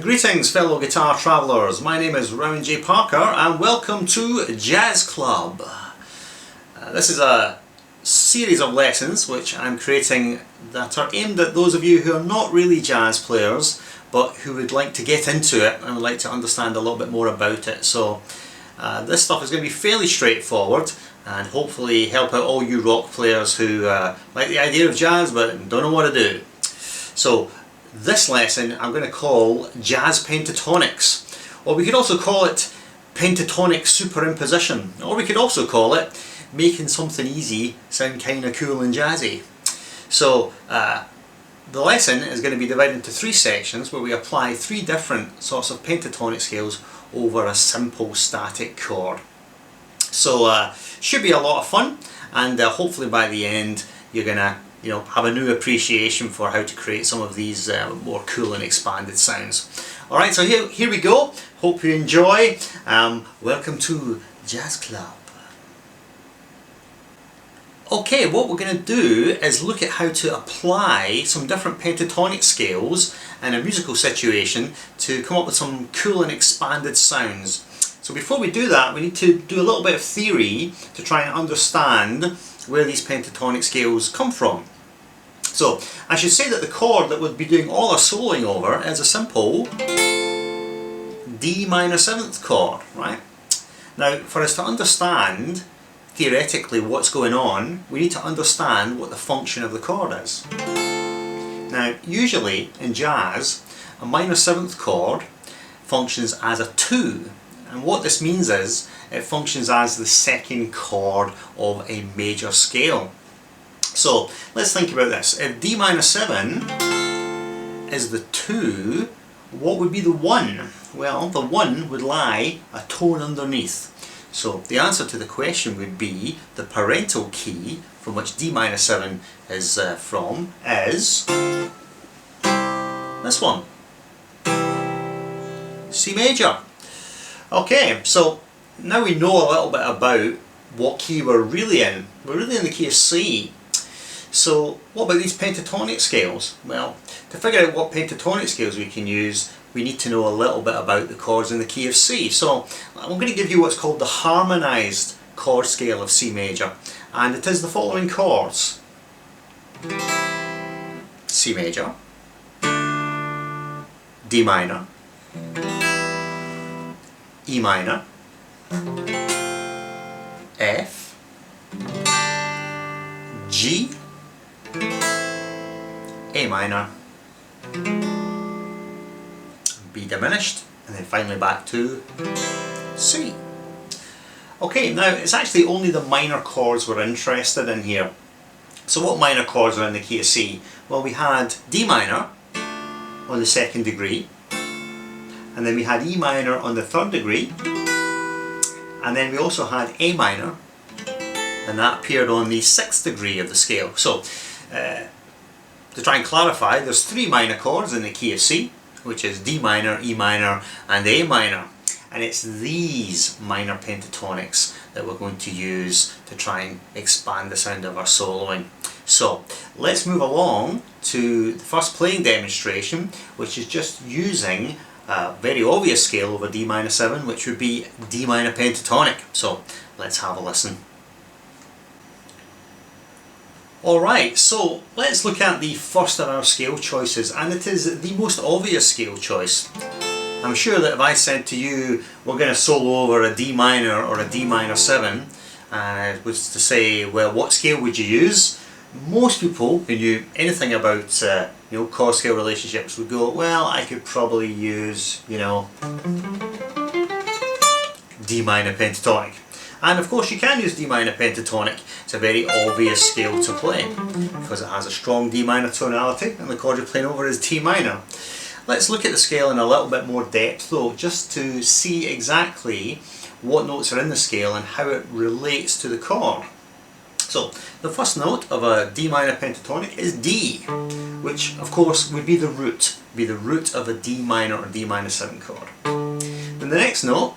Greetings fellow guitar travellers, my name is Rowan J. Parker and welcome to Jazz Club. This is a series of lessons which I'm creating that are aimed at those of you who are not really jazz players but who would like to get into it and would like to understand a little bit more about it. So this stuff is going to be fairly straightforward and hopefully help out all you rock players who like the idea of jazz but don't know what to do. So this lesson I'm going to call Jazz Pentatonics, or we could also call it pentatonic superimposition, or we could also call it making something easy sound kind of cool and jazzy. So the lesson is going to be divided into three sections where we apply three different sorts of pentatonic scales over a simple static chord. So should be a lot of fun, and hopefully by the end you're going to have a new appreciation for how to create some of these more cool and expanded sounds. Alright, so here we go. Hope you enjoy. Welcome to Jazz Club. Okay, what we're going to do is look at how to apply some different pentatonic scales in a musical situation to come up with some cool and expanded sounds. So before we do that, we need to do a little bit of theory to try and understand where these pentatonic scales come from. So I should say that the chord that we'll be doing all our soloing over is a simple D minor 7th chord, right? Now for us to understand theoretically what's going on, we need to understand what the function of the chord is. Now usually in jazz, a minor 7th chord functions as a 2, and what this means is it functions as the second chord of a major scale. So let's think about this. If D minor 7 is the 2, what would be the 1? Well, the 1 would lie a tone underneath. So the answer to the question would be the parental key from which D minor 7 is from is this one, C major. Okay, so now we know a little bit about what key we're really in. We're really in the key of C. So what about these pentatonic scales? Well, to figure out what pentatonic scales we can use, we need to know a little bit about the chords in the key of C. So I'm going to give you what's called the harmonized chord scale of C major, and it is the following chords: C major, D minor, E minor, F, G, A minor, B diminished, and then finally back to C. Okay, now it's actually only the minor chords we're interested in here. So what minor chords are in the key of C? Well, we had D minor on the 2nd degree, and then we had E minor on the 3rd degree, and then we also had A minor, and that appeared on the 6th degree of the scale. So to try and clarify, there's 3 minor chords in the key of C, which is D minor, E minor and A minor, and it's these minor pentatonics that we're going to use to try and expand the sound of our soloing. So let's move along to the first playing demonstration, which is just using a very obvious scale over D minor 7, which would be D minor pentatonic. So let's have a listen. Alright, so let's look at the first of our scale choices, and it is the most obvious scale choice. I'm sure that if I said to you, we're going to solo over a D minor or a D minor 7, was to say, well, what scale would you use? Most people who knew anything about chord scale relationships would go, well, I could probably use, D minor pentatonic. And of course you can use D minor pentatonic. It's a very obvious scale to play because it has a strong D minor tonality and the chord you're playing over is D minor. Let's look at the scale in a little bit more depth though, just to see exactly what notes are in the scale and how it relates to the chord. So the first note of a D minor pentatonic is D, which of course would be the root of a D minor or D minor 7 chord. Then the next note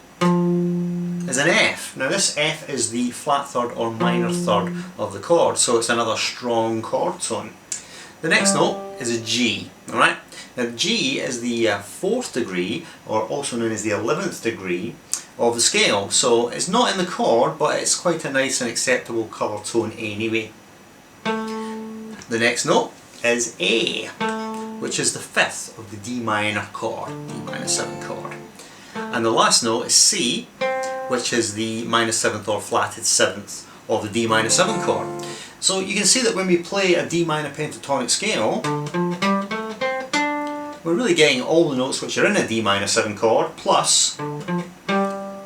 is an F. Now this F is the flat third or minor third of the chord, so it's another strong chord tone. The next note is a G, alright? Now G is the 4th degree, or also known as the 11th degree of the scale, so it's not in the chord, but it's quite a nice and acceptable colour tone anyway. The next note is A, which is the 5th of the D minor chord, D minor 7 chord. And the last note is C, which is the minor 7th or flatted 7th of the D minor 7 chord. So you can see that when we play a D minor pentatonic scale, we're really getting all the notes which are in a D minor 7 chord, plus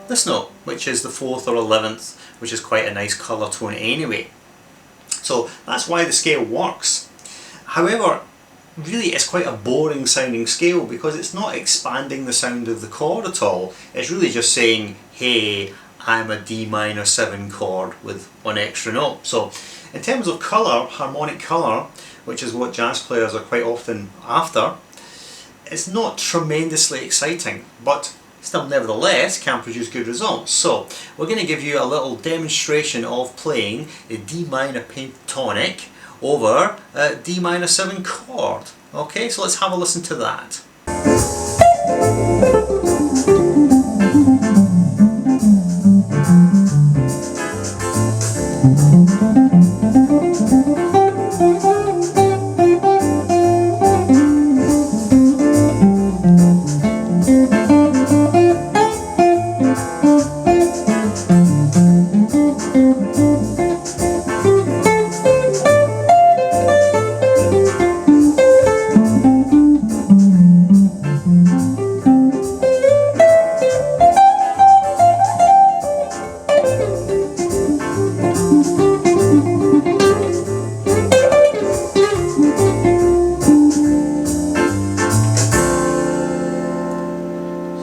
this note, which is the 4th or 11th, which is quite a nice colour tone anyway. So that's why the scale works. However, really it's quite a boring sounding scale because it's not expanding the sound of the chord at all. It's really just saying, hey, I'm a D minor 7 chord with one extra note. So in terms of colour, harmonic colour, which is what jazz players are quite often after, it's not tremendously exciting, but still nevertheless can produce good results. So we're going to give you a little demonstration of playing a D minor pentatonic over a D minor 7 chord. Okay, so let's have a listen to that.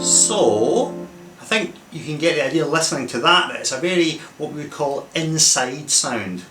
So, I think you can get the idea listening to that it's a very, what we would call, inside sound.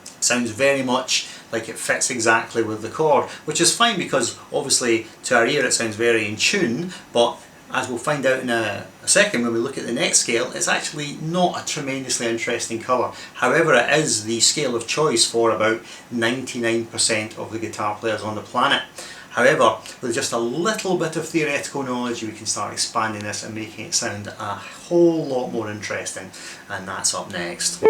It sounds very much like it fits exactly with the chord, which is fine because obviously to our ear it sounds very in tune, but as we'll find out in a second when we look at the next scale, it's actually not a tremendously interesting colour. However, it is the scale of choice for about 99% of the guitar players on the planet. However, with just a little bit of theoretical knowledge, we can start expanding this and making it sound a whole lot more interesting, and that's up next.